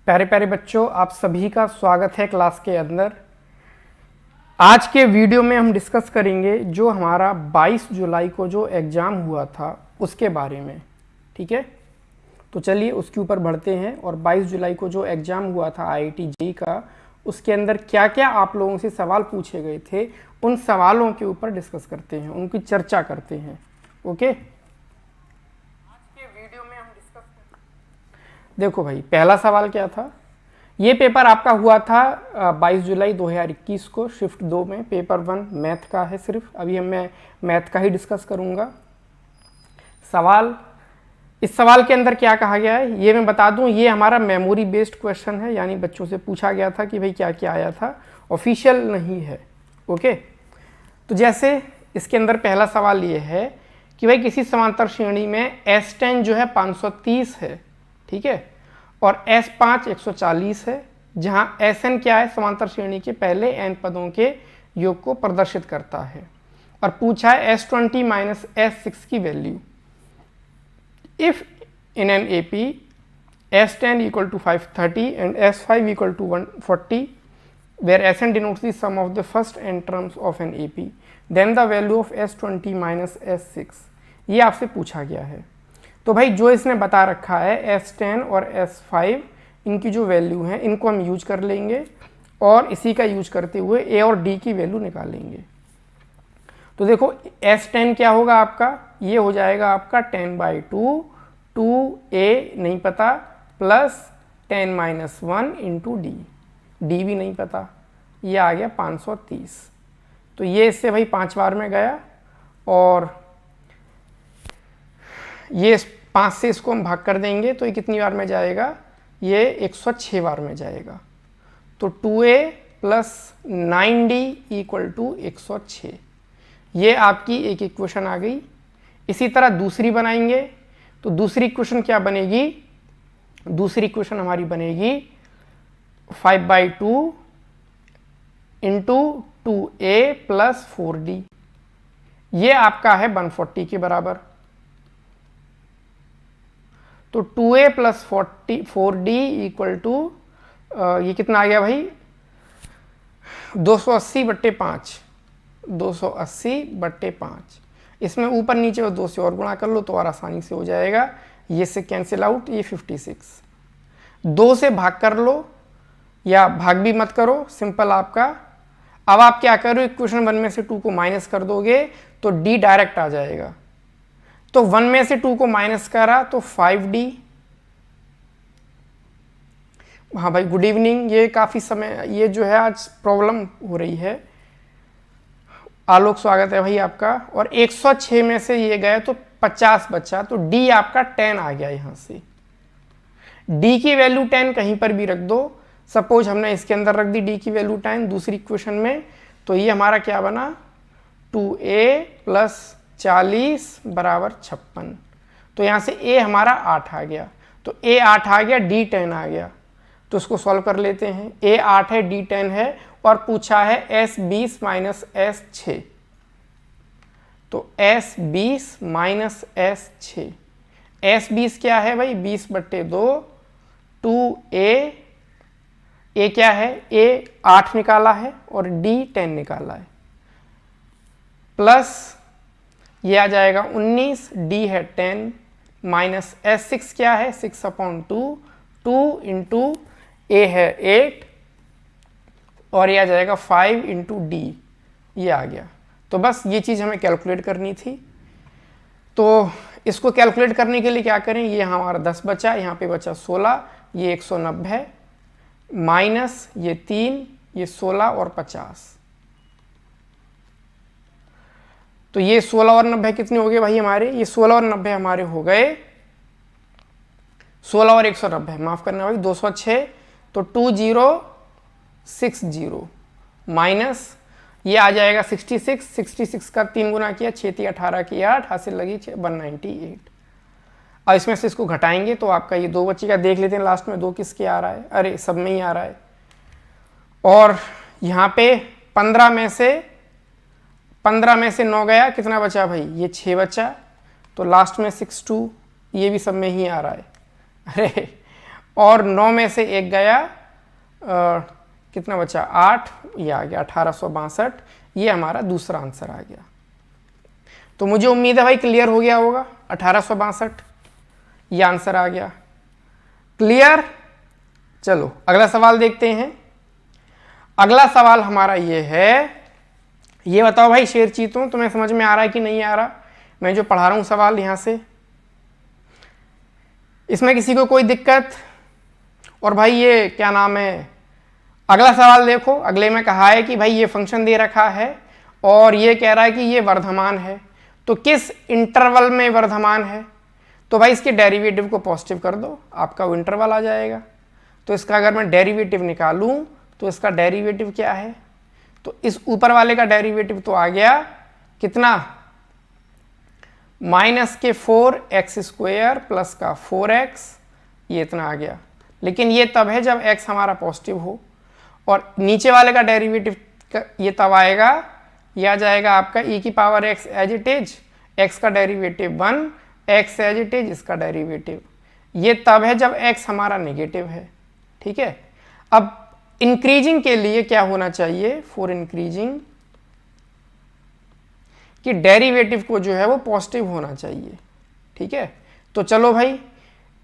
प्यारे प्यारे बच्चों, आप सभी का स्वागत है क्लास के अंदर। आज के वीडियो में हम डिस्कस करेंगे जो हमारा 22 जुलाई को जो एग्ज़ाम हुआ था उसके बारे में। ठीक है, तो चलिए उसके ऊपर बढ़ते हैं। और 22 जुलाई को जो एग्ज़ाम हुआ था IIT JEE का, उसके अंदर क्या क्या आप लोगों से सवाल पूछे गए थे, उन सवालों के ऊपर डिस्कस करते हैं, उनकी चर्चा करते हैं। ओके, देखो भाई, पहला सवाल क्या था। ये पेपर आपका हुआ था 22 जुलाई 2021 को शिफ्ट 2 में। पेपर 1 मैथ का है सिर्फ, अभी मैं मैथ का ही डिस्कस करूँगा। इस सवाल के अंदर क्या कहा गया है ये मैं बता दूं। ये हमारा मेमोरी बेस्ड क्वेश्चन है, यानी बच्चों से पूछा गया था कि भाई क्या क्या आया था, ऑफिशियल नहीं है। ओके, तो जैसे इसके अंदर पहला सवाल ये है कि भाई किसी समांतर श्रेणी में S10 जो है 530 है, ठीक है, और S5 140 है, जहां Sn क्या है, समांतर श्रेणी के पहले n पदों के योग को प्रदर्शित करता है। और पूछा है S20 माइनस S6 की value. If in an AP S10 equal to 530 and S5 equal to 140 where Sn denotes the sum of the first n terms of an AP, then the value of S20 minus S6। ये आपसे पूछा गया है। तो भाई जो इसने बता रखा है S10 और S5, इनकी जो वैल्यू है इनको हम यूज कर लेंगे और इसी का यूज करते हुए A और D की वैल्यू निकालेंगे। तो देखो S10 क्या होगा आपका, ये हो जाएगा आपका 10/2, 2A नहीं पता, प्लस 10 - 1 इंटू D, D भी नहीं पता, ये आ गया 530। तो ये इससे भाई 5 बार में गया और ये 5 से इसको हम भाग कर देंगे तो ये कितनी बार में जाएगा, ये 106 बार में जाएगा। तो 2A plus 9D equal to 106, ये आपकी एक इक्वेशन आ गई। इसी तरह दूसरी बनाएंगे तो दूसरी इक्वेशन क्या बनेगी, दूसरी इक्वेशन हमारी बनेगी 5/2 इंटू 2A प्लस 4D, ये आपका है 140 के बराबर। तो 2A plus 4D equal to ये कितना आ गया भाई, 280/5, 280/5। इसमें ऊपर नीचे और 2 से और गुणा कर लो तो और आसानी से हो जाएगा। ये से कैंसिल आउट, ये 56। 2 से भाग कर लो या भाग भी मत करो, सिंपल आपका। अब आप क्या करो, इक्वेशन 1 में से 2 को माइनस कर दोगे तो D डायरेक्ट आ जाएगा। तो 1 में से 2 को माइनस करा तो 5D। हाँ भाई, गुड इवनिंग। ये काफ़ी समय, ये जो है आज प्रॉब्लम हो रही है। आलोक, स्वागत है भाई आपका। और 106 में से ये गए तो 50 बचा, तो D आपका 10 आ गया। यहाँ से D की वैल्यू 10 कहीं पर भी रख दो। सपोज हमने इसके अंदर रख दी D की वैल्यू 10 दूसरी इक्वेशन में, तो ये हमारा क्या बना, 2A प्लस 40 बराबर 56। तो यहाँ से A हमारा 8 आ गया, तो A 8 आ गया, D 10 आ गया। तो इसको सॉल्व कर लेते हैं। A 8 है, D 10 है, और पूछा है S20 माइनस S6। तो S20 माइनस S6, S20 क्या है भाई, 20/2, 2A, A क्या है, A 8 निकाला है और D 10 निकाला है, प्लस ये आ जाएगा 19, D है 10, माइनस S6 क्या है, 6/2, 2 इंटू A है 8, और ये आ जाएगा 5 इंटू D, ये आ गया। तो बस ये चीज़ हमें कैलकुलेट करनी थी। तो इसको कैलकुलेट करने के लिए क्या करें, ये हमारा 10 बचा, यहाँ पे बचा 16, ये 190, माइनस ये 3, ये 16 और 50। तो ये 16 और 90 कितने हो गए भाई हमारे, ये 16 और 90 हमारे हो गए 16 और 190, माफ़ करना भाई 206। तो 2060 माइनस ये आ जाएगा 66, 66 का 3 गुना किया, 6 × 18 की 8, हासिल लगी 198। अब इसमें से इसको घटाएंगे तो आपका ये 2 बचेगा। देख लेते हैं लास्ट में 2 किसके आ रहा है, अरे सब में ही आ रहा है। और यहाँ पे 15 में से 9 गया, कितना बचा भाई, ये 6 बचा। तो लास्ट में 62, ये भी सब में ही आ रहा है। अरे और 9 में से 1 गया, कितना बचा 8, ये आ गया 1862। ये हमारा दूसरा आंसर आ गया। तो मुझे उम्मीद है भाई क्लियर हो गया होगा। 1862 ये आंसर आ गया। क्लियर। चलो अगला सवाल देखते हैं। अगला सवाल हमारा ये है, ये बताओ भाई शेर चीतों, तुम्हें समझ में आ रहा है कि नहीं आ रहा मैं जो पढ़ा रहा हूं सवाल यहां से? इसमें किसी को कोई दिक्कत? और भाई ये क्या नाम है, अगला सवाल देखो। अगले में कहा है कि भाई ये फंक्शन दे रखा है और ये कह रहा है कि ये वर्धमान है, तो किस इंटरवल में वर्धमान है? तो भाई इसके डेरिवेटिव को पॉजिटिव कर दो, आपका वो इंटरवल आ जाएगा। तो इसका अगर मैं डेरिवेटिव निकालूं तो इसका डेरिवेटिव क्या है? तो इस ऊपर वाले का डेरिवेटिव तो आ गया कितना, -4x² प्लस का 4x, ये इतना आ गया। लेकिन ये तब है जब x हमारा पॉजिटिव हो। और नीचे वाले का डेरिवेटिव ये तब आएगा, ये आ जाएगा आपका e⁻x as it is, x का derivative 1, x as it is इसका डेरिवेटिव, ये तब है जब x हमारा नेगेटिव है। ठीक है। अब इंक्रीजिंग के लिए क्या होना चाहिए, फॉर इंक्रीजिंग कि डेरिवेटिव को जो है वो पॉजिटिव होना चाहिए। ठीक है। तो चलो भाई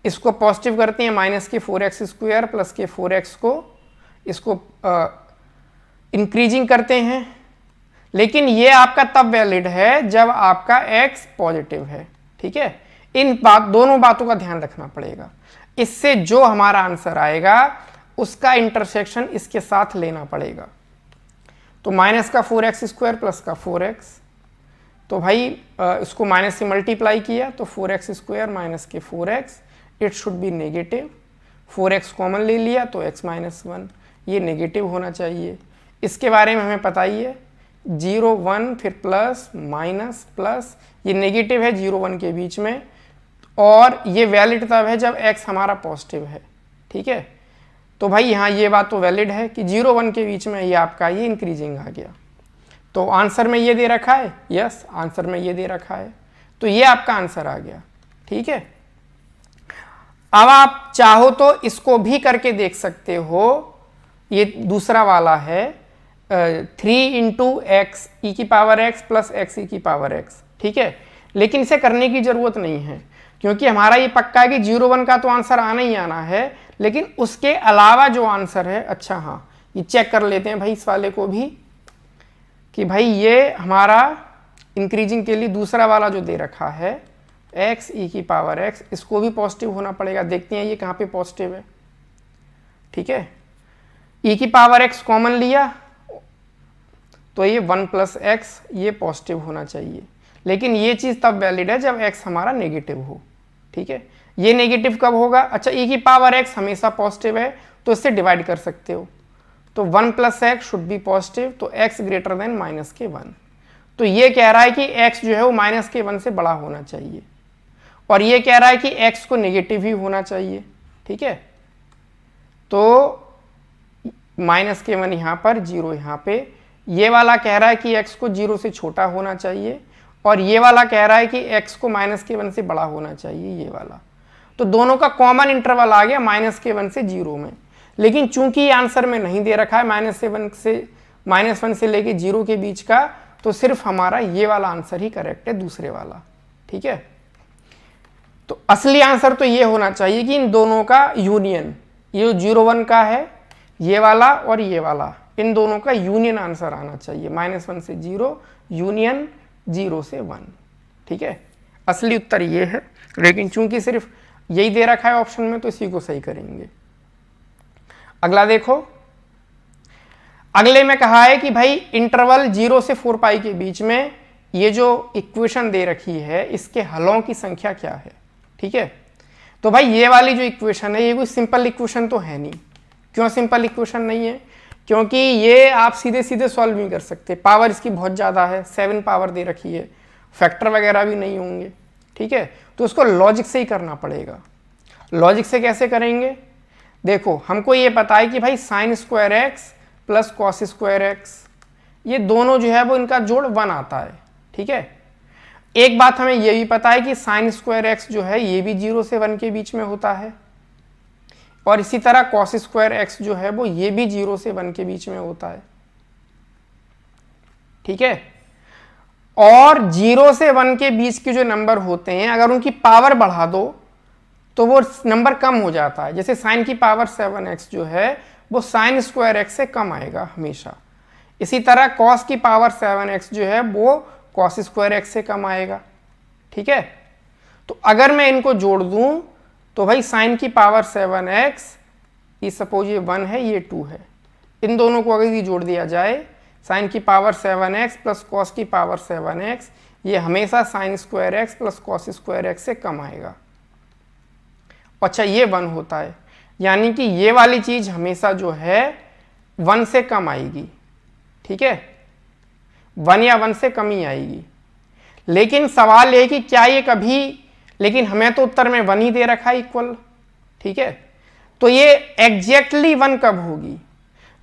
इसको पॉजिटिव करते हैं, -4x² प्लस के 4x को, इसको इंक्रीजिंग करते हैं। लेकिन ये आपका तब वैलिड है जब आपका x पॉजिटिव है। ठीक है। दोनों बातों का ध्यान रखना पड़ेगा। इससे जो हमारा आंसर आएगा उसका इंटरसेक्शन इसके साथ लेना पड़ेगा। तो -4x² प्लस का 4x, तो भाई इसको माइनस से मल्टीप्लाई किया तो 4x² माइनस के 4x, it should be negative. 4x common ले लिया तो x - 1, ये नेगेटिव होना चाहिए। इसके बारे में हमें पता ही है, 0 1 फिर प्लस माइनस प्लस, ये नेगेटिव है 0 1 के बीच में, और ये वैलिड तब है जब x हमारा पॉजिटिव है। ठीक है। तो भाई यहाँ ये बात तो वैलिड है कि 0 1 के बीच में ये आपका ये इंक्रीजिंग आ गया। तो आंसर में ये दे रखा है, यस आंसर में ये दे रखा है, तो ये आपका आंसर आ गया। ठीक है। अब आप चाहो तो इसको भी करके देख सकते हो, ये दूसरा वाला है 3 × x e⁻x plus x e⁻x। ठीक है। लेकिन इसे करने की जरूरत नहीं है, क्योंकि हमारा ये पक्का है कि 0 1 का तो आंसर आना ही आना है। लेकिन उसके अलावा जो आंसर है, अच्छा हाँ ये चेक कर लेते हैं भाई इस वाले को भी, कि भाई ये हमारा इंक्रीजिंग के लिए दूसरा वाला जो दे रखा है x e⁻x, इसको भी पॉजिटिव होना पड़ेगा। देखते हैं ये कहाँ पे पॉजिटिव है। ठीक है। e⁻x कॉमन लिया तो ये 1 + x, ये पॉजिटिव होना चाहिए। लेकिन ये चीज़ तब वैलिड है जब x हमारा नेगेटिव हो। ठीक है। ये नेगेटिव कब होगा, अच्छा e⁻x हमेशा पॉजिटिव है तो इससे डिवाइड कर सकते हो, तो 1 + x शुड बी पॉजिटिव, तो x > -1। तो ये कह रहा है कि x जो है वो -1 से बड़ा होना चाहिए, और ये कह रहा है कि x को नेगेटिव ही होना चाहिए। ठीक है। तो -1 यहाँ पर, 0 यहाँ पे, ये वाला कह रहा है कि x को 0 से छोटा होना चाहिए, और ये वाला कह रहा है कि x को -1 से बड़ा होना चाहिए, ये वाला। तो दोनों का कॉमन इंटरवल आ गया -1 से 0 में। लेकिन चूंकि ये आंसर में नहीं दे रखा है -1 से लेके 0 के बीच का, तो सिर्फ हमारा ये वाला आंसर ही करेक्ट है, दूसरे वाला। ठीक है। तो असली आंसर तो ये होना चाहिए कि इन दोनों का यूनियन, ये 0 1 का है ये वाला और ये वाला, इन दोनों का यूनियन आंसर आना चाहिए। -1 से 0 यूनियन 0 से 1। ठीक है। असली उत्तर ये है, लेकिन चूंकि सिर्फ यही दे रखा है ऑप्शन में तो इसी को सही करेंगे। अगला देखो। अगले में कहा है कि भाई इंटरवल 0 से 4 पाई के बीच में ये जो इक्वेशन दे रखी है इसके हलों की संख्या क्या है। ठीक है। तो भाई ये वाली जो इक्वेशन है ये कोई सिंपल इक्वेशन तो है नहीं। क्यों सिंपल इक्वेशन नहीं है, क्योंकि ये आप सीधे सीधे सॉल्व नहीं कर सकते, पावर इसकी बहुत ज़्यादा है, 7 पावर दे रखी है, फैक्टर वगैरह भी नहीं होंगे। ठीक है। तो उसको लॉजिक से ही करना पड़ेगा। लॉजिक से कैसे करेंगे, देखो हमको ये पता है कि भाई sin² x plus cos² x, ये दोनों जो है वो इनका जोड़ 1 आता है। ठीक है। एक बात हमें ये भी पता है कि sin² x जो है ये भी 0 से 1 के बीच में होता है। और इसी तरह कॉस स्क्वायर एक्स जो है वो ये भी 0 से 1 के बीच में होता है, ठीक है। और 0 से 1 के बीच के जो नंबर होते हैं अगर उनकी पावर बढ़ा दो तो वो नंबर कम हो जाता है। जैसे साइन की पावर 7x जो है वो साइन स्क्वायर एक्स से कम आएगा हमेशा। इसी तरह कॉस की पावर 7x जो है वो कॉस स्क्वायर एक्स से कम आएगा, ठीक है। तो अगर मैं इनको जोड़ दूं तो भाई साइन की पावर 7x, ये सपोज ये 1 है ये 2 है, इन दोनों को अगर ये जोड़ दिया जाए साइन की पावर 7x प्लस कॉस की पावर 7x, ये हमेशा sine square x plus cos square x से कम आएगा। अच्छा ये 1 होता है, यानी कि ये वाली चीज हमेशा जो है 1 से कम आएगी, ठीक है, 1 या 1 से कम ही आएगी। लेकिन सवाल ये कि क्या ये कभी, लेकिन हमें तो उत्तर में 1 ही दे रखा है इक्वल, ठीक है। तो ये एग्जैक्टली 1 कब होगी?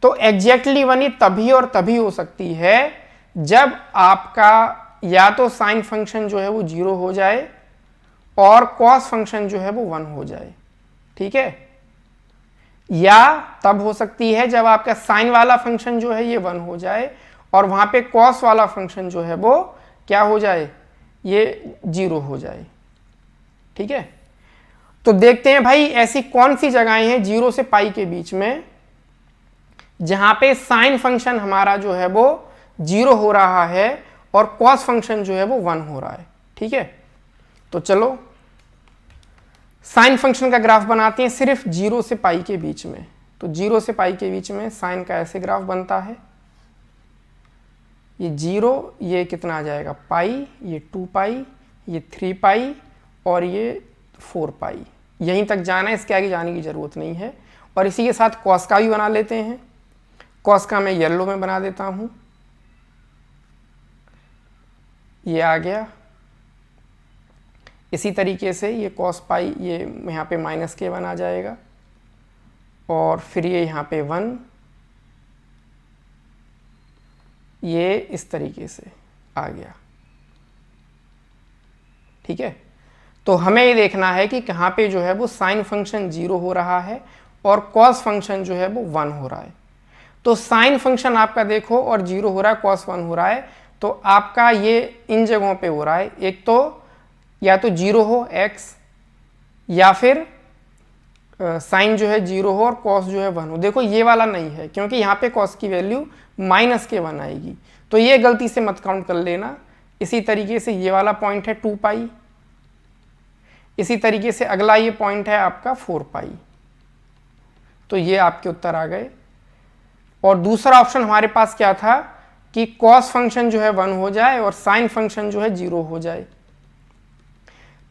तो एग्जैक्टली 1 ही तभी और तभी हो सकती है जब आपका या तो साइन फंक्शन जो है वो 0 हो जाए और कॉस फंक्शन जो है वो 1 हो जाए, ठीक है। या तब हो सकती है जब आपका साइन वाला फंक्शन जो है ये 1 हो जाए और वहां पे कॉस वाला फंक्शन जो है वो क्या हो जाए, ये 0 हो जाए, ठीक है। तो देखते हैं भाई ऐसी कौन सी जगहें हैं 0 से पाई के बीच में जहां पे साइन फंक्शन हमारा जो है वो 0 हो रहा है और कॉस फंक्शन जो है वो 1 हो रहा है, ठीक है। तो चलो साइन फंक्शन का ग्राफ बनाते हैं सिर्फ 0 से पाई के बीच में। तो 0 से पाई के बीच में साइन का ऐसे ग्राफ बनता है, ये 0, ये कितना आ जाएगा पाई, ये 2 पाई, ये 3 पाई और ये 4 पाई। यहीं तक जाना है, इसके आगे जाने की जरूरत नहीं है। और इसी के साथ कॉस का भी बना लेते हैं। कॉस का मैं येलो में बना देता हूं, ये आ गया। इसी तरीके से ये कॉस पाई, ये यहाँ पे -k1 आ जाएगा और फिर ये यहाँ पे 1, ये इस तरीके से आ गया, ठीक है। तो हमें ये देखना है कि कहाँ पे जो है वो साइन फंक्शन 0 हो रहा है और कॉस फंक्शन जो है वो 1 हो रहा है। तो साइन फंक्शन आपका देखो और 0 हो रहा है, कॉस 1 हो रहा है, तो आपका ये इन जगहों पे हो रहा है। एक तो या तो 0 हो x, या फिर साइन जो है 0 हो और कॉस जो है 1 हो। देखो ये वाला नहीं है क्योंकि यहाँ पे कॉस की वैल्यू -k1 आएगी, तो ये गलती से मत काउंट कर लेना। इसी तरीके से ये वाला पॉइंट है 2 पाई, इसी तरीके से अगला ये पॉइंट है आपका 4 पाई। तो ये आपके उत्तर आ गए। और दूसरा ऑप्शन हमारे पास क्या था कि कॉस फंक्शन जो है 1 हो जाए और साइन फंक्शन जो है 0 हो जाए।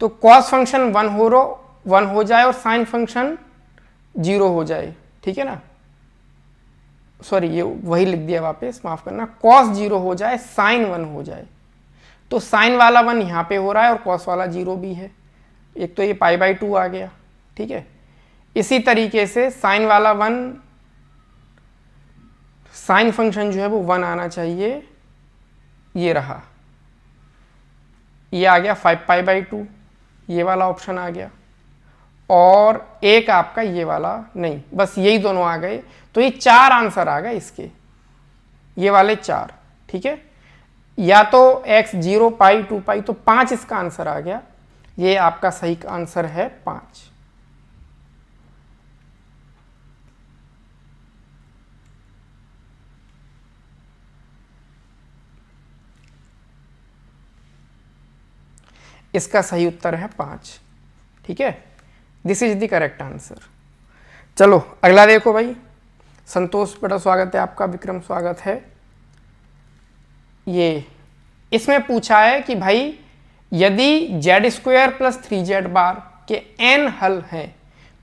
तो कॉस फंक्शन 1 हो जाए और साइन फंक्शन 0 हो जाए, ठीक है ना। सॉरी ये वही लिख दिया वापस, माफ करना। कॉस 0 हो जाए, साइन 1 हो जाए। तो साइन वाला 1 यहाँ पे हो रहा है और कॉस वाला 0 भी है। एक तो ये π/2 आ गया, ठीक है। इसी तरीके से साइन वाला 1, साइन फंक्शन जो है वो 1 आना चाहिए, ये रहा, ये आ गया 5π/2, ये वाला ऑप्शन आ गया। और एक आपका ये वाला नहीं, बस यही दोनों आ गए। तो ये 4 आंसर आ गए इसके, ये वाले 4, ठीक है। या तो x 0 पाई 2 पाई, तो 5 इसका आंसर आ गया। ये आपका सही आंसर है 5। इसका सही उत्तर है 5, ठीक है। This is the correct answer. चलो अगला देखो भाई। संतोष बेटा स्वागत है आपका, विक्रम स्वागत है। ये इसमें पूछा है कि भाई यदि z² + 3z बार के n हल हैं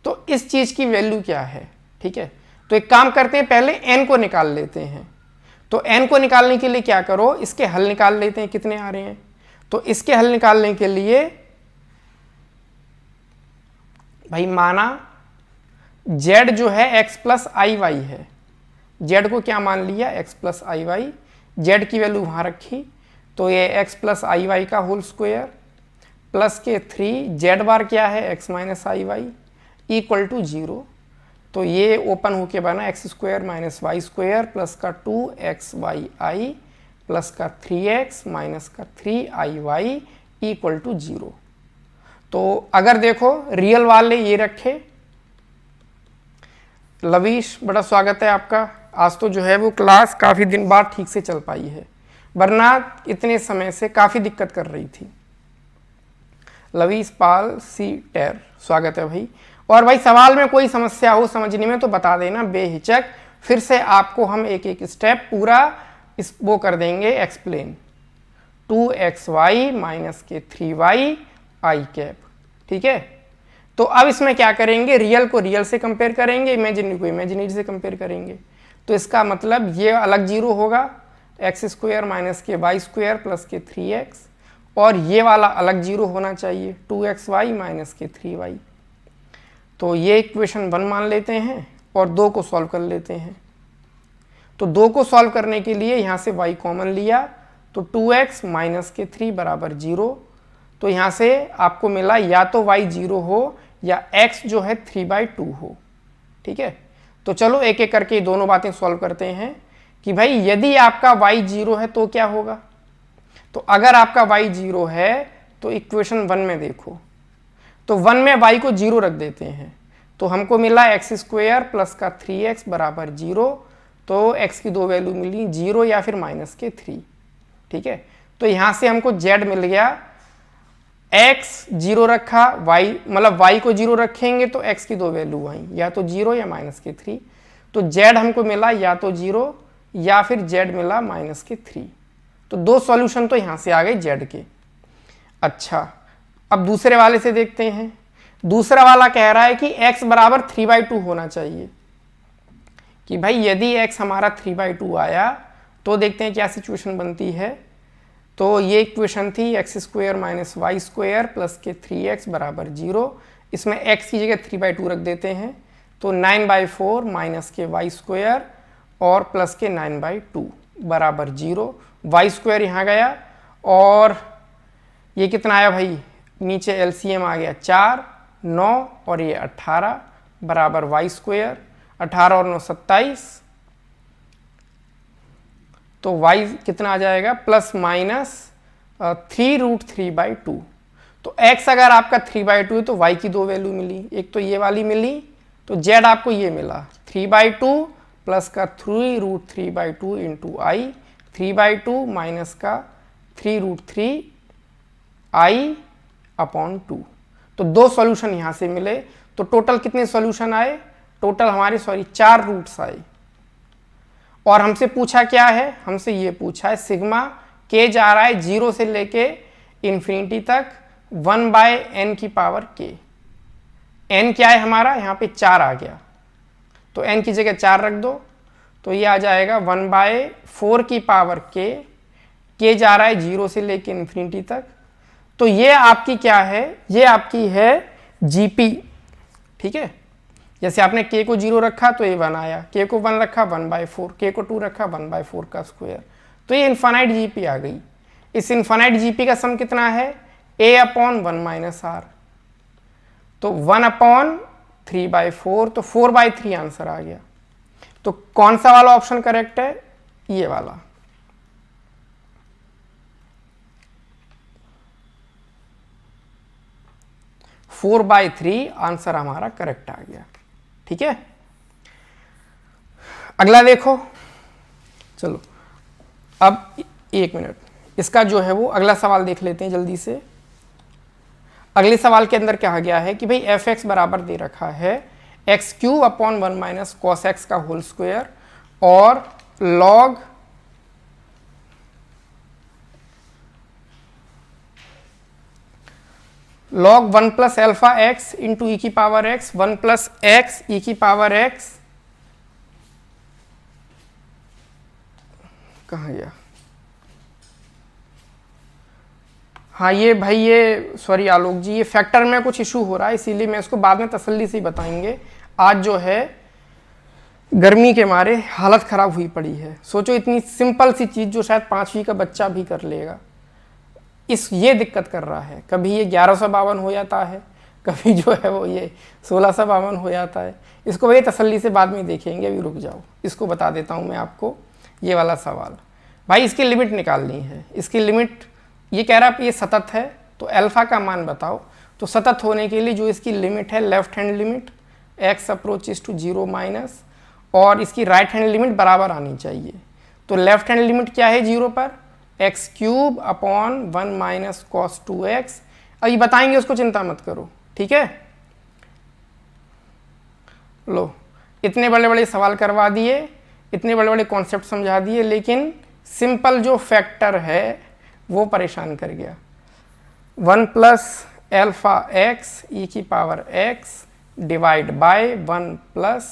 तो इस चीज की वैल्यू क्या है, ठीक है। तो एक काम करते हैं, पहले n को निकाल लेते हैं। तो n को निकालने के लिए क्या करो, इसके हल निकाल लेते हैं कितने आ रहे हैं। तो इसके हल निकालने के लिए भाई माना z जो है x + iy है, z को क्या मान लिया x + iy, z की वैल्यू वहां रखी, तो ये x + iy का होल स्क्वायर प्लस के 3 z बार क्या है x - iy इक्वल टू 0। तो ये ओपन होके बना x square minus y square plus का 2xy प्लस का 3x माइनस का 3iy इक्वल टू 0। तो अगर देखो रियल वाले ये रखे, लवीश बड़ा स्वागत है आपका। आज तो जो है वो क्लास काफ़ी दिन बाद ठीक से चल पाई है, वरना इतने समय से काफ़ी दिक्कत कर रही थी। लवीश पाल सी टेर स्वागत है भाई। और भाई सवाल में कोई समस्या हो समझने में तो बता देना बेहिचक, फिर से आपको हम एक एक स्टेप पूरा इस वो कर देंगे एक्सप्लेन। 2xy माइनस के 3y आई कैप, ठीक है। तो अब इसमें क्या करेंगे, रियल को रियल से कंपेयर करेंगे, इमेजिनरी को इमेजिनरी से कंपेयर करेंगे। तो इसका मतलब ये अलग जीरो होगा, एक्स स्क्वायर माइनस के वाई स्क्वायर प्लस के 3x, और ये वाला अलग जीरो होना चाहिए 2xy माइनस के 3y। तो ये इक्वेशन 1 मान लेते हैं और 2 को सॉल्व कर लेते हैं। तो 2 को सॉल्व करने के लिए यहाँ से y कॉमन लिया, तो 2x माइनस के 3 बराबर 0। तो यहाँ से आपको मिला या तो y 0 हो या x जो है 3/2 हो, ठीक है। तो चलो एक एक करके दोनों बातें सॉल्व करते हैं कि भाई यदि आपका y 0 है तो क्या होगा। तो अगर आपका y 0 है तो इक्वेशन 1 में देखो, तो 1 में y को 0 रख देते हैं, तो हमको मिला एक्स स्क्वायर प्लस का 3x बराबर 0। तो x की 2 वैल्यू मिली 0 या फिर माइनस के 3, ठीक है। तो यहाँ से हमको z मिल गया, x 0 रखा, y मतलब y को 0 रखेंगे तो x की 2 वैल्यू आई, या तो 0 या माइनस के 3। तो z हमको मिला या तो 0 या फिर z मिला माइनस के 3। तो 2 सॉल्यूशन तो यहाँ से आ गए z के। अच्छा, अब दूसरे वाले से देखते हैं। दूसरा वाला कह रहा है कि x बराबर 3/2 होना चाहिए, कि भाई यदि x हमारा 3/2 आया तो देखते हैं क्या सिचुएशन बनती है। तो ये इक्वेशन थी x square minus y square plus के 3x बराबर 0। इसमें x की जगह 3/2 रख देते हैं, तो 9/4 माइनस के वाई स्क्वायर और प्लस के 9/2 बराबर 0। वाई स्क्वायर यहाँ गया और ये कितना आया भाई, नीचे एलसीएम आ गया 4, 9 और ये 18 बराबर वाई स्क्वायर, 18 और 9 27। तो y कितना आ जाएगा, प्लस माइनस 3√3/2। तो x अगर आपका 3/2 है तो y की 2 वैल्यू मिली, एक तो ये वाली मिली, तो z आपको ये मिला 3/2 प्लस का 3√3/2 इंटू आई, 3/2 माइनस का 3√3i/2। तो 2 सॉल्यूशन यहाँ से मिले। तो टोटल कितने सॉल्यूशन आए, टोटल हमारे 4 रूट्स आए। और हमसे पूछा क्या है, हमसे ये पूछा है सिग्मा k जा रहा है 0 से लेके इन्फिनिटी तक 1/n की पावर k। n क्या है हमारा, यहाँ पे 4 आ गया, तो n की जगह 4 रख दो, तो ये आ जाएगा 1/4 की पावर k जा रहा है 0 से लेके इन्फिनिटी तक। तो ये आपकी क्या है, ये आपकी है gp, ठीक है। जैसे आपने k को 0 रखा तो ये 1 आया, k को 1 रखा 1/4, k को 2 रखा 1/4 का स्क्वायर। तो ये इन्फानाइट जीपी आ गई। इस इन्फानाइट जीपी का सम कितना है, a/1 - r। तो 1/3/4, तो 4/3 आंसर आ गया। तो कौन सा वाला ऑप्शन करेक्ट है, ये वाला। फोर बाई 3 आंसर हमारा करेक्ट आ गया, ठीक है। अगला देखो, चलो अब 1 मिनट, इसका जो है वो अगला सवाल देख लेते हैं जल्दी से। अगले सवाल के अंदर क्या गया है कि भाई f(x) बराबर दे रखा है x³/1 - cos x का होल स्क्वायर और log log 1 + α(x) into e की पावर x, 1 + x e की पावर x, कहाँ गया, हाँ ये भाई ये सॉरी आलोक जी, ये फैक्टर में कुछ इशू हो रहा है, इसीलिए मैं इसको बाद में तसल्ली से ही बताएंगे। आज जो है गर्मी के मारे हालत ख़राब हुई पड़ी है। सोचो इतनी सिंपल सी चीज़ जो शायद 5वीं का बच्चा भी कर लेगा, ये दिक्कत कर रहा है। कभी ये 1152 हो जाता है, कभी जो है वो ये 1652 हो जाता है। इसको भाई तसल्ली से बाद में देखेंगे, अभी रुक जाओ, इसको बता देता हूँ मैं आपको। ये वाला सवाल भाई, इसकी लिमिट निकालनी है। इसकी लिमिट ये कह रहा है ये सतत है, तो अल्फा का मान बताओ। तो सतत होने के लिए जो इसकी लिमिट है left hand limit x approaches to 0 minus, और इसकी राइट हैंड लिमिट बराबर आनी चाहिए। तो लेफ्ट हैंड लिमिट क्या है 0 पर, x cube upon 1 minus cos 2x। अब ये बताएंगे उसको, चिंता मत करो, ठीक है। लो, इतने बड़े बड़े सवाल करवा दिए, इतने बड़े बड़े कॉन्सेप्ट समझा दिए, लेकिन सिंपल जो फैक्टर है वो परेशान कर गया। 1 प्लस एल्फा एक्स ई की power x divide by 1 plus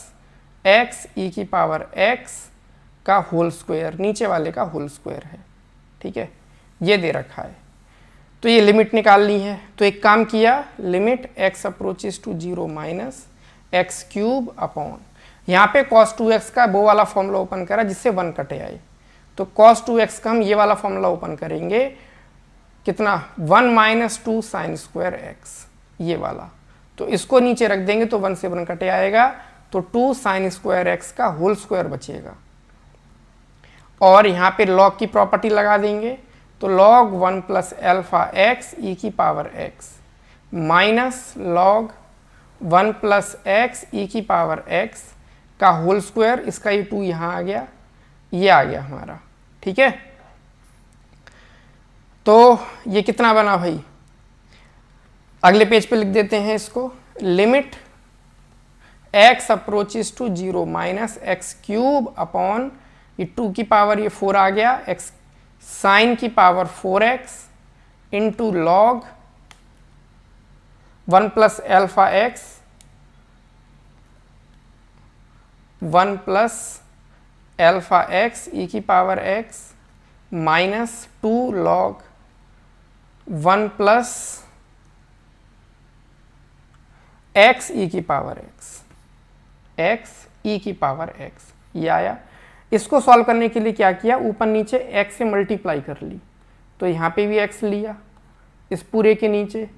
x e की पावर x का होल स्क्वायर, नीचे वाले का होल स्क्वायर है, ठीक है। ये दे रखा है, तो ये लिमिट निकालनी है। तो एक काम किया, limit x approaches to 0 minus x cube upon, यहाँ पे cos 2x का वो वाला फॉर्मूला ओपन करा जिससे 1 कटे आए। तो cos 2x का हम ये वाला फॉर्मूला ओपन करेंगे, कितना 1 माइनस 2 साइन स्क्वायर एक्स, ये वाला। तो इसको नीचे रख देंगे तो 1 से 1 कटे आएगा, तो 2 साइन स्क्वायर एक्स का होल स्क्वायर बचेगा। और यहाँ पे लॉग की प्रॉपर्टी लगा देंगे, तो log 1 plus alpha x e की power x minus log 1 plus x e की पावर x का होल स्क्वायर, इसका ये 2 यहाँ आ गया, ये आ गया हमारा, ठीक है। तो ये कितना बना भाई, अगले पेज पे लिख देते हैं इसको। Limit x approaches to 0 minus x cube upon, ये 2 की पावर ये 4 आ गया, x साइन की power 4x into log 1 plus alpha x 1 plus alpha x e की power x minus 2 log 1 plus x e की पावर x ई की power x, ये आया। इसको सॉल्व करने के लिए क्या किया, ऊपर नीचे x से मल्टीप्लाई कर ली, तो यहाँ पे भी x लिया इस पूरे के नीचे।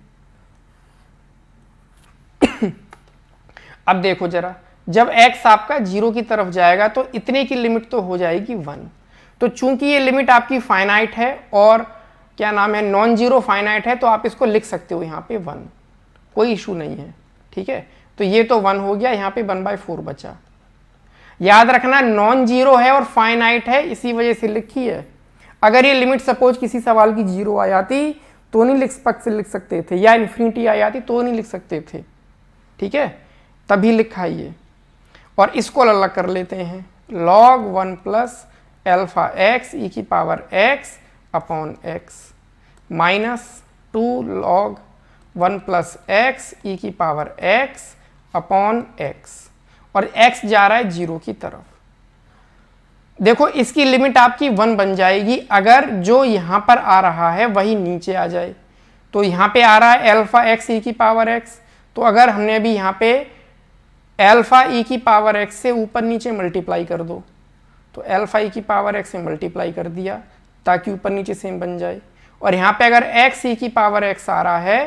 अब देखो जरा, जब x आपका 0 की तरफ जाएगा तो इतने की लिमिट तो हो जाएगी 1। तो चूंकि ये लिमिट आपकी फाइनाइट है और क्या नाम है नॉन जीरो फाइनाइट है, तो आप इसको लिख सकते हो यहाँ पे 1, कोई इशू नहीं है, ठीक है। तो ये तो 1 हो गया, यहाँ पे 1/4 बचा। याद रखना नॉन जीरो है और फाइनाइट है, इसी वजह से लिखी है। अगर ये लिमिट सपोज किसी सवाल की 0 आ जाती तो नहीं लिख सकते थे, या इन्फिनिटी आ जाती तो नहीं लिख सकते थे, ठीक है, तभी लिखा ये। और इसको अलग कर लेते हैं, log 1 plus alpha x e की power x upon x minus 2 log 1 plus x e की पावर x अपॉन x, और x जा रहा है 0 की तरफ। देखो इसकी लिमिट आपकी 1 बन जाएगी अगर जो यहाँ पर आ रहा है वही नीचे आ जाए। तो यहाँ पे आ रहा है एल्फा एक्स ई की पावर x, तो अगर हमने अभी यहाँ पे एल्फा ई की पावर x से ऊपर नीचे मल्टीप्लाई कर दो, तो एल्फा ई की पावर x से मल्टीप्लाई कर दिया ताकि ऊपर नीचे सेम बन जाए। और यहाँ पे अगर x ई की पावर x आ रहा है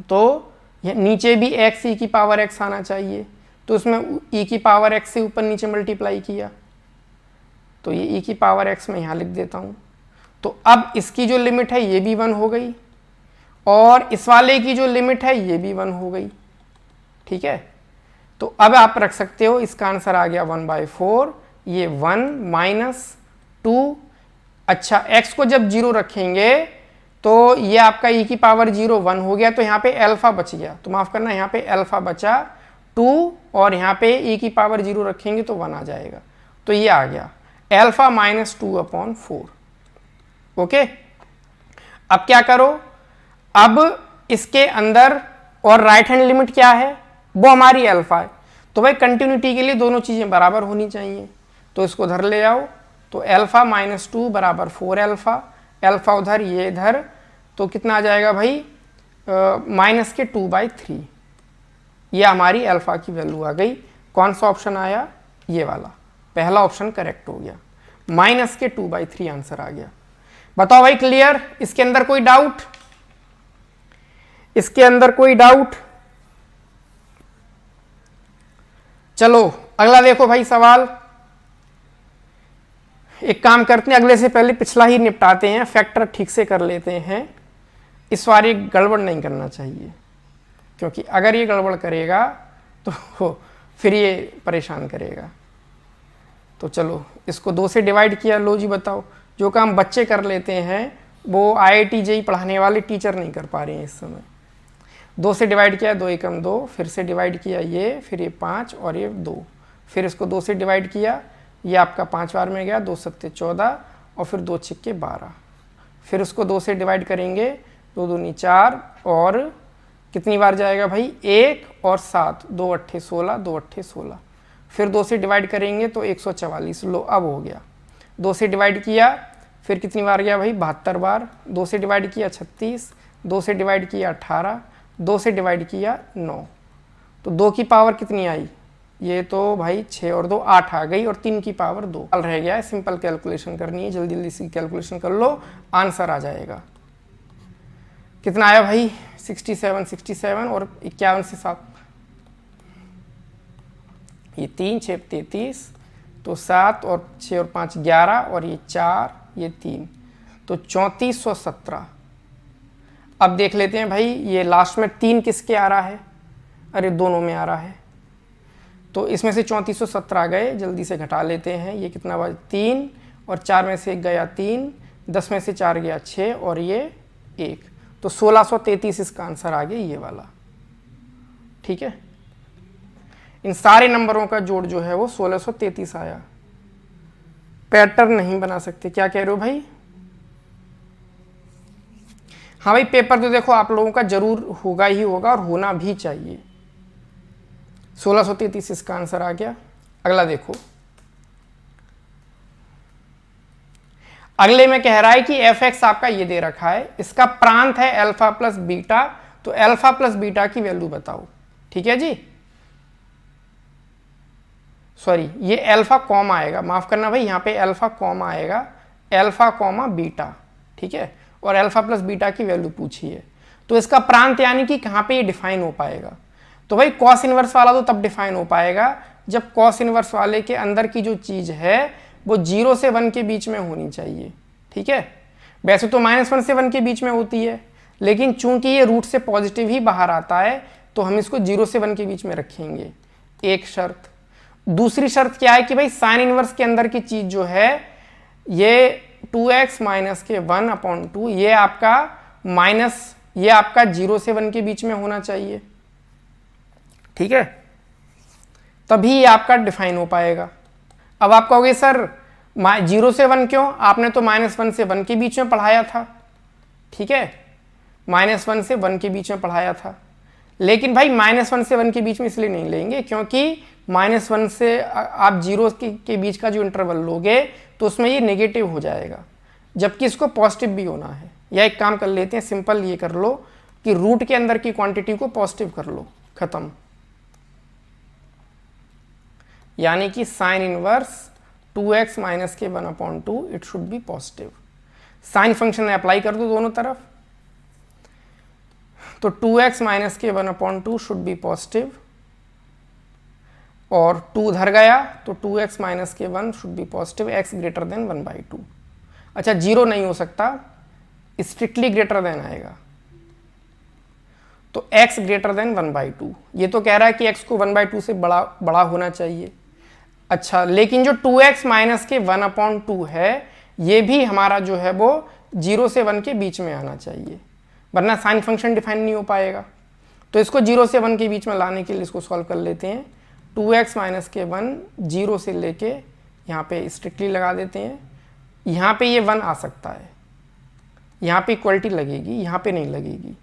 तो नीचे भी x ई की पावर x आना चाहिए, तो उसमें e की पावर x से ऊपर नीचे मल्टीप्लाई किया, तो ये e की पावर x मैं यहाँ लिख देता हूँ। तो अब इसकी जो लिमिट है ये भी 1 हो गई, और इस वाले की जो लिमिट है ये भी 1 हो गई, ठीक है। तो अब आप रख सकते हो, इसका आंसर आ गया 1/4, ये 1 माइनस 2। अच्छा, x को जब 0 रखेंगे तो ये आपका e की पावर 0 1 हो गया, तो यहाँ पे अल्फा बच गया, तो माफ करना यहाँ पे अल्फा बचा 2, और यहाँ पे e की पावर 0 रखेंगे तो 1 आ जाएगा, तो ये आ गया अल्फा माइनस 2/4। ओके, अब क्या करो, अब इसके अंदर और राइट हैंड लिमिट क्या है, वो हमारी अल्फा है, तो भाई कंटिन्यूटी के लिए दोनों चीजें बराबर होनी चाहिए, तो इसको उधर ले आओ, तो अल्फा माइनस 2 बराबर 4 अल्फा, अल्फा उधर ये इधर, तो कितना आ जाएगा भाई माइनस के 2/3, ये हमारी अल्फा की वैल्यू आ गई। कौन सा ऑप्शन आया, ये वाला, पहला ऑप्शन करेक्ट हो गया, माइनस के 2/3 आंसर आ गया। बताओ भाई क्लियर, इसके अंदर कोई डाउट। इसके अंदर कोई डाउट? चलो अगला देखो भाई सवाल। एक काम करते हैं, अगले से पहले पिछला ही निपटाते हैं, फैक्टर ठीक से कर लेते हैं। इस बार ये गड़बड़ नहीं करना चाहिए, क्योंकि अगर ये गड़बड़ करेगा तो फिर ये परेशान करेगा। तो चलो इसको 2 से डिवाइड किया, लो जी बताओ। जो काम बच्चे कर लेते हैं वो IIT JEE पढ़ाने वाले टीचर नहीं कर पा रहे हैं इस समय। 2 से डिवाइड किया, 2 एकम 2, फिर से डिवाइड किया ये, फिर ये 5 और ये 2, फिर इसको 2 से डिवाइड किया, ये आपका 5 बार में गया, 2 सत्ते 14 और फिर 2 छिक्के 12। फिर उसको 2 से डिवाइड करेंगे, 2 दूनी 4 और कितनी बार जाएगा भाई 1 और 7, 2 अट्ठे 16, 2 अट्ठे 16। फिर 2 से डिवाइड करेंगे तो 144। लो अब हो गया। 2 से डिवाइड किया, फिर कितनी बार गया भाई 72 बार। 2 से डिवाइड किया 36, 2 से डिवाइड किया 18, 2 से डिवाइड किया 9। तो 2 की पावर कितनी आई? ये तो भाई 6 और 2 8 आ गई, और 3 की पावर 2 रह गया है। सिंपल कैलकुलेशन करनी है, जल्दी जल्दी सी कैलकुलेशन कर लो, आंसर आ जाएगा। कितना आया भाई? 67 और 51 से 7, ये 3 6 33, तो 7 और 6 और 5 11, और ये 4 ये 3, तो 3417। अब देख लेते हैं भाई, ये लास्ट में 3 किसके आ रहा है? अरे दोनों में आ रहा है। तो इसमें से 3417 गए, जल्दी से घटा लेते हैं। ये कितना बार? 3 और 4 में से 1 गया 3, 10 में से 4 गया 6 और ये 1, तो 1633 इसका आंसर आ गया ये वाला। ठीक है, इन सारे नंबरों का जोड़ जो है वो 1633 आया। पैटर्न नहीं बना सकते, क्या कह रहे हो भाई? हाँ भाई, पेपर तो देखो आप लोगों का जरूर होगा ही होगा, और होना भी चाहिए। 1633 इसका आंसर आ गया। अगला देखो, अगले में कह रहा है कि fx आपका ये दे रखा है, इसका प्रांत है अल्फा प्लस बीटा, तो अल्फा प्लस बीटा की वैल्यू बताओ। ठीक है जी, सॉरी ये अल्फा कॉमा आएगा, माफ करना भाई, यहाँ पे अल्फा कॉमा आएगा, अल्फा कॉमा बीटा। ठीक है, और अल्फा प्लस बीटा की वैल्यू पूछी है, तो इसका प्रांत यानी कि कहाँ पे ये डिफाइन हो पाएगा? तो भाई कॉस इनवर्स वाला तो तब डिफाइन हो पाएगा जब कॉस इनवर्स वाले के अंदर की जो चीज है वो 0 से 1 के बीच में होनी चाहिए। ठीक है, वैसे तो -1 से 1 के बीच में होती है, लेकिन चूंकि ये रूट से पॉजिटिव ही बाहर आता है तो हम इसको 0 से 1 के बीच में रखेंगे। एक शर्त। दूसरी शर्त क्या है कि भाई साइन इनवर्स के अंदर की चीज जो है ये 2x माइनस के 1/2, ये आपका माइनस, ये आपका 0 से 1 के बीच में होना चाहिए। ठीक है, तभी ये आपका डिफाइन हो पाएगा। अब आप कहोगे सर 0 से 1 क्यों? आपने तो -1 से 1 के बीच में पढ़ाया था। ठीक है, -1 से 1 के बीच में पढ़ाया था, लेकिन भाई -1 से 1 के बीच में इसलिए नहीं लेंगे क्योंकि -1 से आप 0 के बीच का जो इंटरवल लोगे तो उसमें ये नेगेटिव हो जाएगा, जबकि इसको पॉजिटिव भी होना है। या एक काम कर लेते हैं, सिंपल ये कर लो कि रूट के अंदर की क्वांटिटी को पॉजिटिव कर लो, खत्म। यानी कि साइन इनवर्स 2x माइनस के 1/2 it should be positive. Sine function apply कर दो दोनों तरफ, तो 2x माइनस के 1/2 शुड बी पॉजिटिव, और 2 उधर गया तो 2x माइनस के 1 should be positive, x greater than 1/2। अच्छा 0 नहीं हो सकता, स्ट्रिक्टली ग्रेटर देन आएगा, तो x ग्रेटर देन 1/2। ये तो कह रहा है कि x को 1/2 से बड़ा होना चाहिए। अच्छा, लेकिन जो 2x माइनस के 1/2 है ये भी हमारा जो है वो 0 से 1 के बीच में आना चाहिए, वरना साइन फंक्शन डिफाइन नहीं हो पाएगा। तो इसको 0 से 1 के बीच में लाने के लिए इसको सॉल्व कर लेते हैं। 2x माइनस के 1 0 से लेके यहाँ पे स्ट्रिक्टली लगा देते हैं। यहाँ पे ये 1 आ सकता है, यहाँ पे इक्वलिटी लगेगी, यहाँ पे नहीं लगेगी।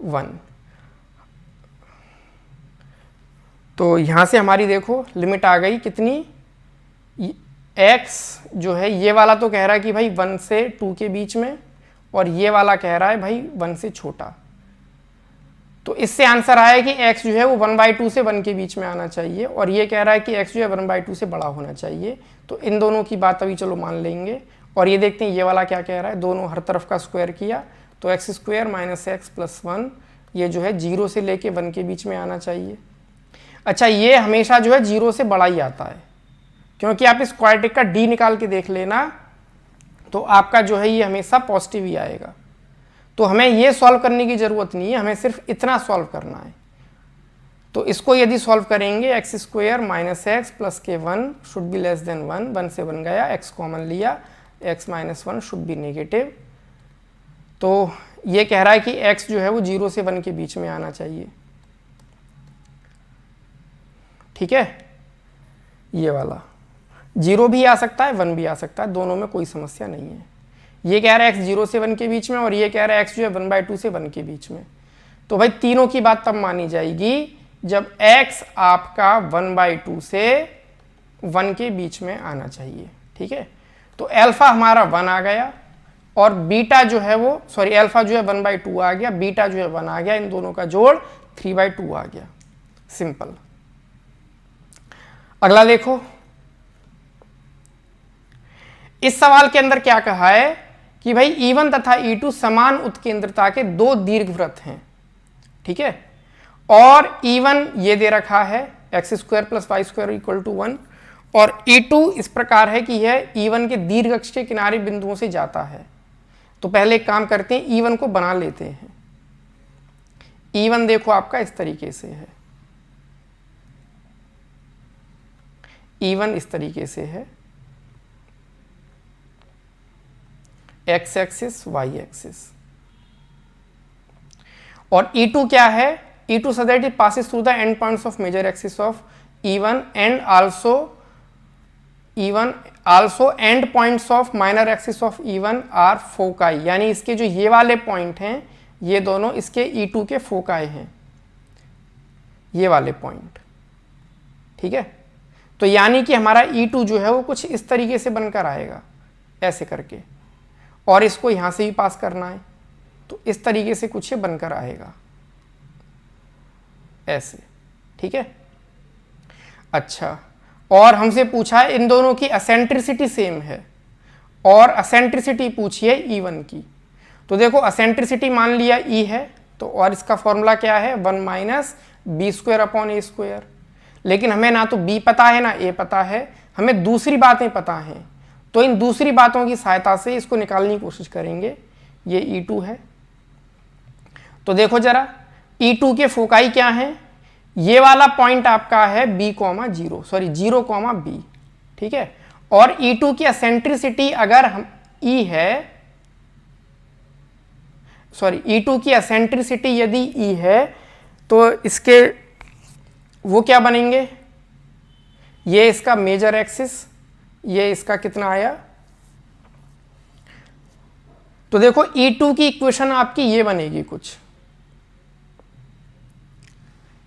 वन, तो यहां से हमारी देखो लिमिट आ गई कितनी? x जो है ये वाला तो कह रहा है कि भाई 1 से 2 के बीच में, और ये वाला कह रहा है भाई 1 से छोटा। तो इससे आंसर आया कि x जो है वो 1/2 से 1 के बीच में आना चाहिए, और ये कह रहा है कि x जो है 1/2 से बड़ा होना चाहिए। तो इन दोनों की बात अभी चलो मान लेंगे, और ये देखते हैं ये वाला क्या कह रहा है। दोनों हर तरफ का स्क्वायर किया तो x² - x + 1 ये जो है 0 से लेके 1 के बीच में आना चाहिए। अच्छा, ये हमेशा जो है 0 से बड़ा ही आता है, क्योंकि आप इस क्वाड्रेटिक का d निकाल के देख लेना तो आपका जो है ये हमेशा पॉजिटिव ही आएगा। तो हमें ये सॉल्व करने की ज़रूरत नहीं है, हमें सिर्फ इतना सॉल्व करना है। तो इसको यदि सॉल्व करेंगे x² - x + k1 should be less than 1, 1 से 1 गया, x कॉमन लिया, x - 1 शुड बी नेगेटिव। तो ये कह रहा है कि x जो है वो 0 से 1 के बीच में आना चाहिए। ठीक है, ये वाला 0 भी आ सकता है 1 भी आ सकता है, दोनों में कोई समस्या नहीं है। ये कह रहा है x 0 से 1 के बीच में, और ये कह रहा है x जो है 1/2 से 1 के बीच में। तो भाई तीनों की बात तब मानी जाएगी जब x आपका 1/2 से 1 के बीच में आना चाहिए। ठीक है, तो अल्फा हमारा 1 आ गया, और बीटा जो है वो अल्फा जो है 1/2 आ गया, बीटा जो है 1 आ गया, इन दोनों का जोड़ 3/2 आ गया। सिंपल। अगला देखो, इस सवाल के अंदर क्या कहा है कि भाई E1 तथा E2 समान उत्केंद्रता के दो दीर्घवृत्त हैं। ठीक है, और E1 ये दे रखा है x² + y² = 1, और E2 इस प्रकार है कि यह E1 के दीर्घ अक्ष के किनारे बिंदुओं से जाता है। तो पहले एक काम करते हैं, E1 को बना लेते हैं। E1 देखो आपका इस तरीके से है, E1 इस तरीके से है, x एक्सिस y एक्सिस, और E2 क्या है, E2 so that it passes through the end points of major axis of E1 and also end points of minor axis of E1 are foci, यानी इसके जो ये वाले पॉइंट हैं ये दोनों इसके E2 के फोकाई हैं, ये वाले पॉइंट। ठीक है, तो यानी कि हमारा E2 जो है वो कुछ इस तरीके से बनकर आएगा, ऐसे करके, और इसको यहां से भी पास करना है, तो इस तरीके से कुछ ये बनकर आएगा ऐसे। ठीक है, अच्छा, और हमसे पूछा है इन दोनों की एसेंट्रिसिटी सेम है, और एसेंट्रिसिटी पूछी है E1 की। तो देखो एसेंट्रिसिटी मान लिया E है, तो और इसका फॉर्मूला क्या है 1 - b² / a²। लेकिन हमें ना तो b पता है ना a पता है, हमें दूसरी बातें पता हैं, तो इन दूसरी बातों की सहायता से इसको निकालने की कोशिश करेंगे। ये E2 है, तो देखो जरा E2 के फोकाई क्या हैं, ये वाला पॉइंट आपका है b, 0, b। ठीक है, और E2 की एसेंट्रिसिटी अगर हम E है, E2 की एसेंट्रिसिटी यदि E है तो इसके वो क्या बनेंगे, ये इसका मेजर एक्सिस, ये इसका कितना आया। तो देखो E2 की इक्वेशन आपकी ये बनेगी कुछ,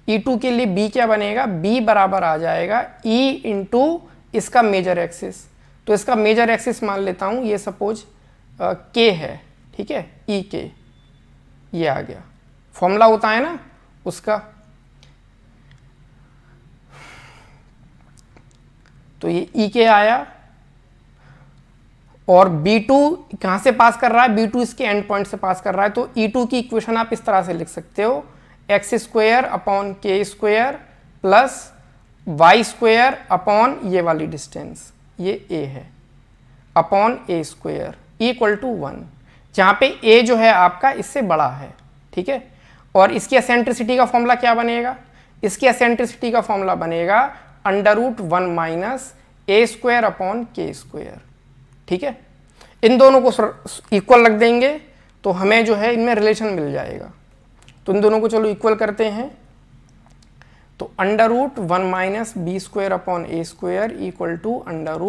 E2 के लिए B क्या बनेगा, B बराबर आ जाएगा E इंटू इसका मेजर एक्सिस। तो इसका मेजर एक्सिस मान लेता हूं, ये सपोज K है। ठीक है, E K ये आ गया, फॉर्मूला होता है ना उसका। तो ये E K आया, और B2 कहां से पास कर रहा है, B2 इसके एंड पॉइंट से पास कर रहा है। तो E2 की इक्वेशन आप इस तरह से लिख सकते हो, x² / k² प्लस y² / ये वाली डिस्टेंस, ये a है, अपॉन a² इक्वल टू 1, जहां पे a जो है आपका इससे बड़ा है। ठीक है, और इसकी एसेंट्रिसिटी का फॉर्मूला क्या बनेगा, इसकी एसेंट्रिसिटी का फॉर्मूला बनेगा √1 - a² / k²। ठीक है, इन दोनों को इक्वल रख देंगे तो हमें जो है इनमें रिलेशन मिल जाएगा। तो इन दोनों को चलो इक्वल करते हैं, तो √1 - b² / a² equal to √1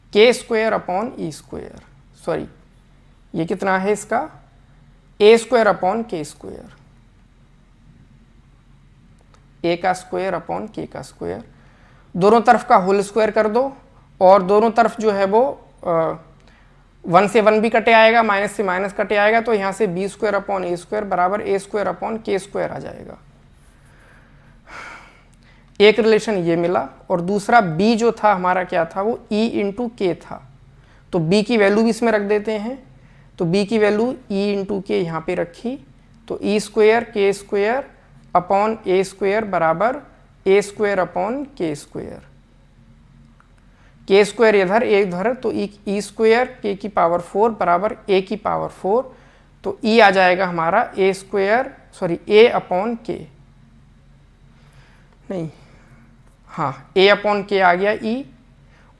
- k² / e²। ये कितना है इसका, a² / k², a का स्क्वायर अपॉन k का स्क्वायर, दोनों तरफ का होल स्क्वायर कर दो, और दोनों तरफ जो है वो 1 से 1 भी कटे आएगा, माइनस से माइनस कटे आएगा, तो यहाँ से बी स्क्वायर अपॉन ए स्क्वायर बराबर ए स्क्वायर अपॉन के स्क्वायर आ जाएगा। एक रिलेशन ये मिला, और दूसरा b जो था हमारा क्या था, वो e इंटू के था, तो b की वैल्यू भी इसमें रख देते हैं। तो b की वैल्यू e इंटू के यहाँ पे रखी, तो ई स्क्वायर के स्क्वायर अपॉन ए स्क्वायर बराबर ए स्क्वायर अपॉन के स्क्वायर। के स्क्वायर इधर ए इधर, तो ई स्क्वायर के की पावर 4 बराबर ए की पावर 4, तो ई आ जाएगा हमारा ए स्क्वायर सॉरी ए अपॉन के, नहीं हाँ ए अपॉन के आ गया ई,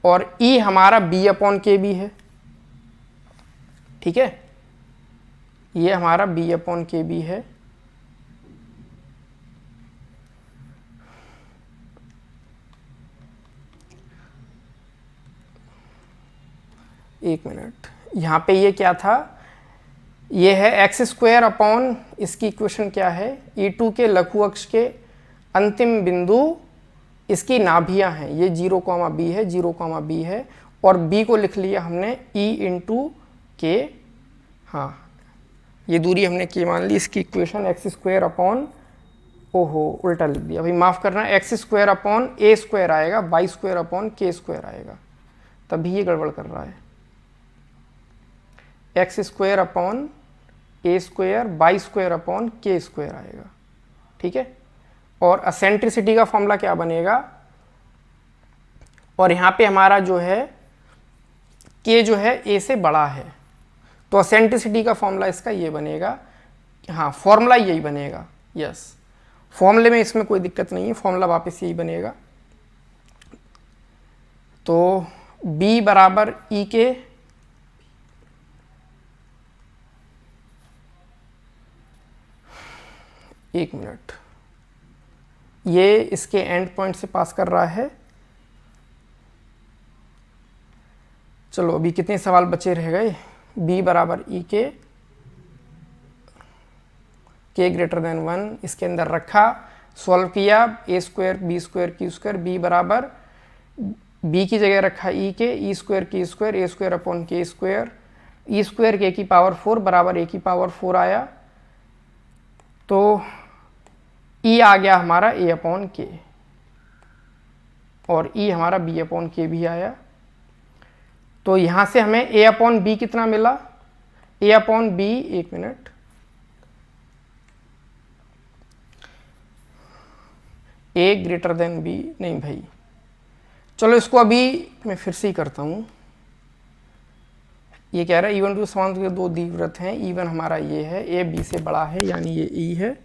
और ई हमारा बी अपॉन के भी है, ठीक है, ये हमारा बी अपॉन के भी है। एक मिनट, यहाँ पे ये क्या था, ये है एक्स स्क्वायर अपॉन, इसकी इक्वेशन क्या है, E2 के लघु अक्ष के अंतिम बिंदु इसकी नाभियाँ हैं, ये 0, b है, 0, b है, और b को लिख लिया हमने e इंटू के, हाँ ये दूरी हमने के मान ली। इसकी इक्वेशन एक्स स्क्वायर अपॉन, ओहो उल्टा लिख दिया भाई, माफ़ करना, एक्स स्क्वायर अपॉन ए स्क्वायर आएगा, वाई स्क्वायर अपॉन के स्क्वायर आएगा, तभी ये गड़बड़ कर रहा है। एक्स स्क्वायर अपॉन ए स्क्वायर वाई स्क्वायर अपॉन के स्क्वायर आएगा, ठीक है। और असेंट्रिसिटी का फॉर्मूला क्या बनेगा, और यहाँ पे हमारा जो है के जो है ए से बड़ा है, तो असेंट्रिसिटी का फॉर्मूला इसका ये बनेगा, हाँ फॉर्मूला यही बनेगा, यस फॉर्मूले में इसमें कोई दिक्कत नहीं है, फॉर्मूला वापस यही बनेगा। तो b बराबर ई के एक मिनट, ये इसके एंड पॉइंट से पास कर रहा है। चलो अभी कितने सवाल बचे रह गए, b बराबर ई के ग्रेटर देन 1, इसके अंदर रखा, सॉल्व किया, ए स्क्वायर बी स्क्वायर की स्क्वायर, b बराबर b की जगह रखा ई के, ई स्क्वायर की स्क्वायर, ए स्क्वायर अपॉन के स्क्वायर, ई स्क्वायर के की पावर 4 बराबर ए की पावर 4 आया, तो ई आ गया हमारा ए अपॉन के, और ई हमारा बी अपॉन के भी आया। तो यहाँ से हमें ए अपॉन बी कितना मिला, ए अपॉन बी, एक मिनट, ए ग्रेटर देन बी, नहीं भाई चलो इसको अभी मैं फिर से ही करता हूँ। ये कह रहा है E1 टू समांतर के दो दीर्घवृत्त हैं, E1 हमारा ये है, ए बी से बड़ा है यानी ये E है,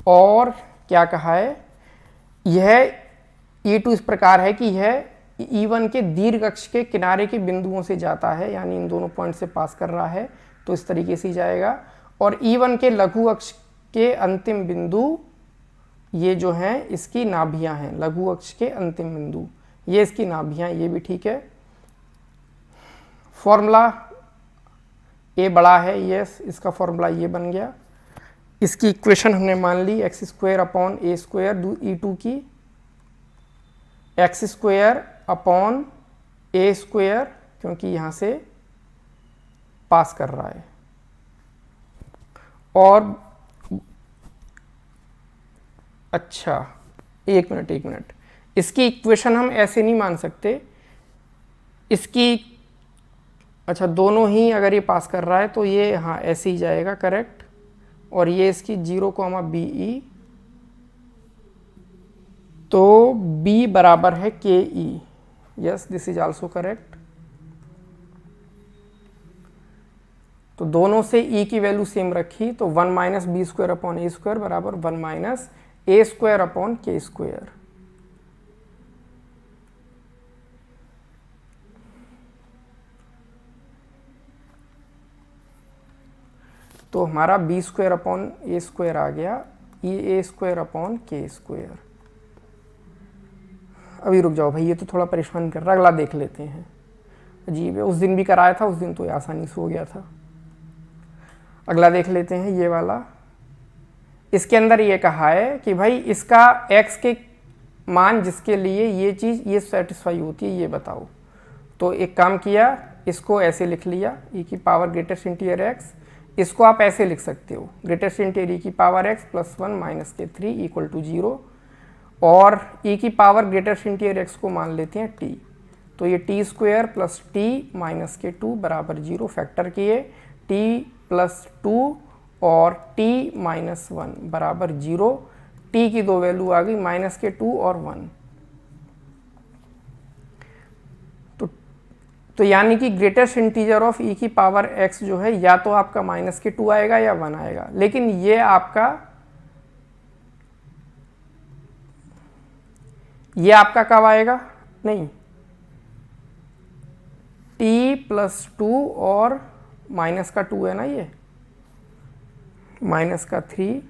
और क्या कहा है, यह E2 इस प्रकार है कि यह E1 के दीर्घ अक्ष के किनारे के बिंदुओं से जाता है, यानी इन दोनों पॉइंट से पास कर रहा है, तो इस तरीके से ही जाएगा। और E1 के लघु अक्ष के अंतिम बिंदु ये जो हैं इसकी नाभियां हैं, लघु अक्ष के अंतिम बिंदु ये इसकी नाभियां, ये भी ठीक है। फॉर्मूला ए बड़ा है, यस इसका फॉर्मूला ये बन गया। इसकी इक्वेशन हमने मान ली एक्स स्क्वायर अपॉन ए स्क्वायर E2 की, एक्स स्क्वायर अपॉन ए स्क्वायर, क्योंकि यहाँ से पास कर रहा है, और अच्छा एक मिनट, इसकी इक्वेशन हम ऐसे नहीं मान सकते, इसकी अच्छा दोनों ही अगर ये पास कर रहा है तो ये हाँ ऐसे ही जाएगा, करेक्ट। और ये इसकी 0, BE, तो B बराबर है KE, yes this is also correct. तो दोनों से E की वैल्यू सेम रखी, तो 1 माइनस बी स्क्वायर अपॉन ए स्क्वायर बराबर 1 माइनस ए स्क्वायर अपॉन के स्क्वायर। तो हमारा बी स्क्वायर अपॉन ए स्क्वायर आ गया, ए स्क्वायर अपॉन के स्क्वायर। अभी रुक जाओ भाई, ये तो थोड़ा परेशान कर रहा है, अगला देख लेते हैं। अजीब है, उस दिन भी कराया था, उस दिन तो ये आसानी से हो गया था। अगला देख लेते हैं, ये वाला। इसके अंदर ये कहा है कि भाई इसका x के मान जिसके लिए ये चीज़ ये सेटिस्फाई होती है, ये बताओ। तो एक काम किया, इसको ऐसे लिख लिया e की पावर ग्रेटेस्ट इंटीजर x, इसको आप ऐसे लिख सकते हो ग्रेटेस्ट इंटीजर e की पावर x प्लस 1 माइनस के 3 इक्वल टू 0, और e की पावर ग्रेटेस्ट इंटीजर x को मान लेते हैं t, तो ये T square plus T minus के 2 बराबर 0, फैक्टर किए t प्लस 2 और t माइनस 1 बराबर 0, t की दो वैल्यू आ गई माइनस के 2 और 1। तो यानी कि ग्रेटेस्ट इंटीजर ऑफ e की पावर x जो है या तो आपका माइनस के 2 आएगा या 1 आएगा, लेकिन ये आपका कब आएगा, नहीं, t प्लस 2 और माइनस का 2 है ना, ये माइनस का 3,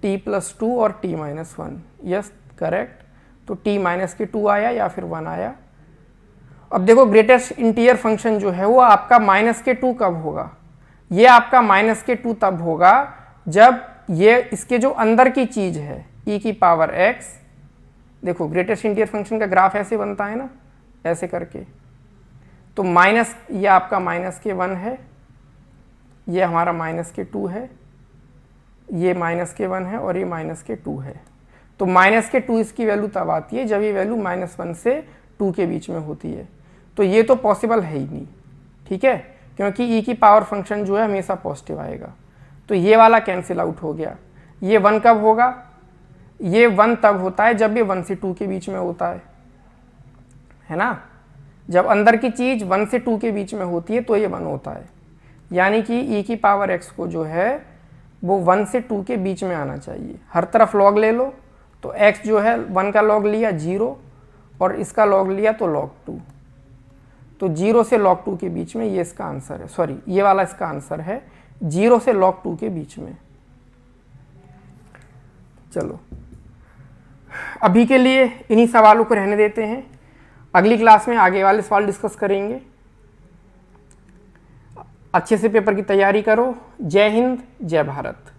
t प्लस 2 और t माइनस 1, यस करेक्ट। तो t माइनस के 2 आया या फिर 1 आया। अब देखो ग्रेटेस्ट इंटीजर फंक्शन जो है वो आपका माइनस के 2 कब होगा, ये आपका माइनस के 2 तब होगा जब ये इसके जो अंदर की चीज है e की पावर x, देखो ग्रेटेस्ट इंटीजर फंक्शन का ग्राफ ऐसे बनता है ना, ऐसे करके, तो माइनस ये आपका माइनस के 1 है, ये हमारा माइनस के 2 है, ये माइनस के 1 है और ये माइनस के 2 है। तो माइनस के 2 इसकी वैल्यू तब आती है जब ये वैल्यू माइनस 1 से 2 के बीच में होती है। तो ये तो पॉसिबल है ही नहीं, ठीक है, क्योंकि e की पावर फंक्शन जो है हमेशा पॉजिटिव आएगा। तो ये वाला कैंसिल आउट हो गया। ये 1 कब होगा, ये 1 तब होता है जब ये 1 से 2 के बीच में होता है ना, जब अंदर की चीज 1 से 2 के बीच में होती है तो ये 1 होता है। यानी कि e की पावर x को जो है वो 1 से 2 के बीच में आना चाहिए। हर तरफ लॉग ले लो, तो x जो है 1 का लॉग लिया 0 और इसका लॉग लिया तो log 2, तो 0 से log 2 के बीच में ये इसका आंसर है, सॉरी ये वाला इसका आंसर है, 0 से log 2 के बीच में। चलो अभी के लिए इन्हीं सवालों को रहने देते हैं, अगली क्लास में आगे वाले सवाल डिस्कस करेंगे। अच्छे से पेपर की तैयारी करो। जय हिंद, जय भारत।